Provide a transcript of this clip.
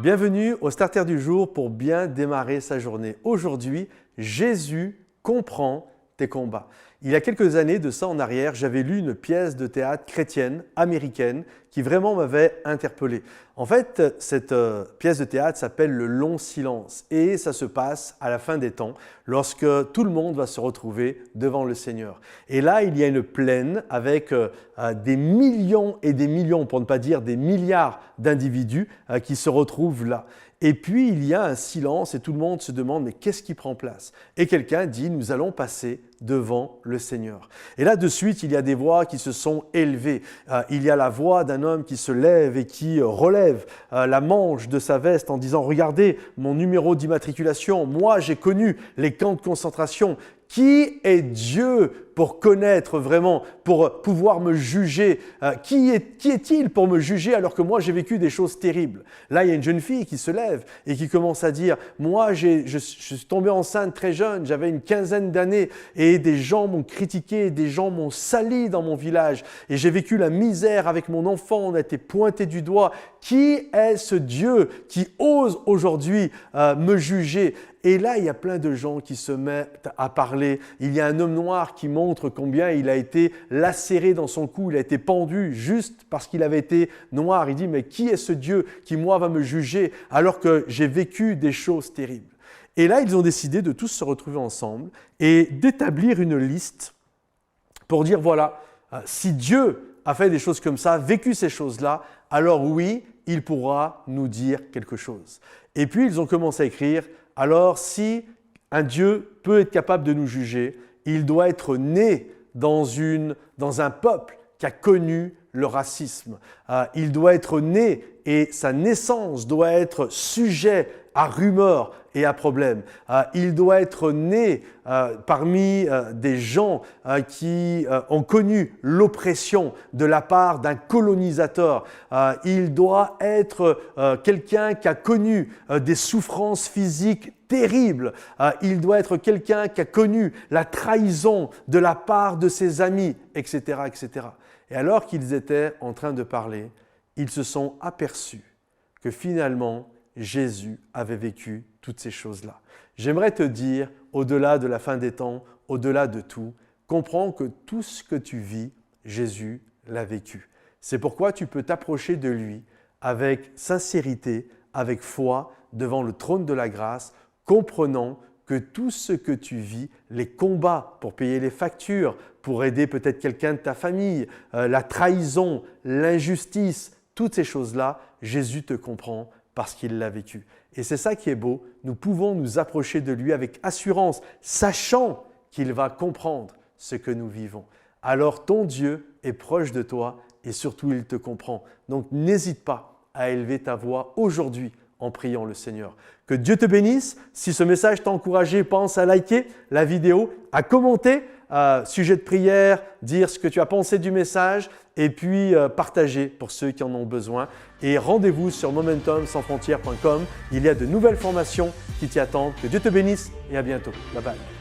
Bienvenue au Starter du jour pour bien démarrer sa journée. Aujourd'hui, Jésus comprend tes combats. Il y a quelques années de ça en arrière, j'avais lu une pièce de théâtre chrétienne, américaine, qui vraiment m'avait interpellé. En fait, cette pièce de théâtre s'appelle Le Long Silence et ça se passe à la fin des temps, lorsque tout le monde va se retrouver devant le Seigneur. Et là, il y a une plaine avec des millions et des millions, pour ne pas dire des milliards d'individus qui se retrouvent là. Et puis, il y a un silence et tout le monde se demande « mais qu'est-ce qui prend place ?» Et quelqu'un dit « nous allons passer devant le Seigneur ». Et là, de suite, il y a des voix qui se sont élevées. Il y a la voix d'un homme qui se lève et qui relève la manche de sa veste en disant « regardez mon numéro d'immatriculation, moi j'ai connu les camps de concentration ». Qui est Dieu pour connaître vraiment, pour pouvoir me juger? Qui est-il pour me juger alors que moi j'ai vécu des choses terribles? Là, il y a une jeune fille qui se lève et qui commence à dire « moi je suis tombée enceinte très jeune, j'avais une quinzaine d'années et des gens m'ont critiqué, des gens m'ont sali dans mon village et j'ai vécu la misère avec mon enfant, on a été pointé du doigt. Qui est ce Dieu qui ose aujourd'hui me juger ?» Et là, il y a plein de gens qui se mettent à parler. Il y a un homme noir qui montre combien il a été lacéré dans son cou, il a été pendu juste parce qu'il avait été noir. Il dit « mais qui est ce Dieu qui, moi, va me juger alors que j'ai vécu des choses terribles ?» Et là, ils ont décidé de tous se retrouver ensemble et d'établir une liste pour dire « voilà, si Dieu a fait des choses comme ça, vécu ces choses-là, alors oui, il pourra nous dire quelque chose. » Et puis, ils ont commencé à écrire « alors, si un Dieu peut être capable de nous juger, il doit être né dans un peuple qui a connu le racisme. Il doit être né et sa naissance doit être sujet à rumeurs et à problèmes. Il doit être né parmi des gens qui ont connu l'oppression de la part d'un colonisateur. Il doit être quelqu'un qui a connu des souffrances physiques terribles. Il doit être quelqu'un qui a connu la trahison de la part de ses amis, etc., etc. Et alors qu'ils étaient en train de parler, ils se sont aperçus que finalement, Jésus avait vécu toutes ces choses-là. J'aimerais te dire, au-delà de la fin des temps, au-delà de tout, comprends que tout ce que tu vis, Jésus l'a vécu. C'est pourquoi tu peux t'approcher de lui avec sincérité, avec foi, devant le trône de la grâce, comprenant que tout ce que tu vis, les combats pour payer les factures, pour aider peut-être quelqu'un de ta famille, la trahison, l'injustice, toutes ces choses-là, Jésus te comprend parce qu'il l'a vécu. Et c'est ça qui est beau, nous pouvons nous approcher de lui avec assurance, sachant qu'il va comprendre ce que nous vivons. Alors ton Dieu est proche de toi et surtout il te comprend. Donc n'hésite pas à élever ta voix aujourd'hui en priant le Seigneur. Que Dieu te bénisse. Si ce message t'a encouragé, pense à liker la vidéo, à commenter, sujet de prière, dire ce que tu as pensé du message et puis partager pour ceux qui en ont besoin. Et rendez-vous sur momentumsansfrontières.com. Il y a de nouvelles formations qui t'y attendent. Que Dieu te bénisse et à bientôt. Bye bye.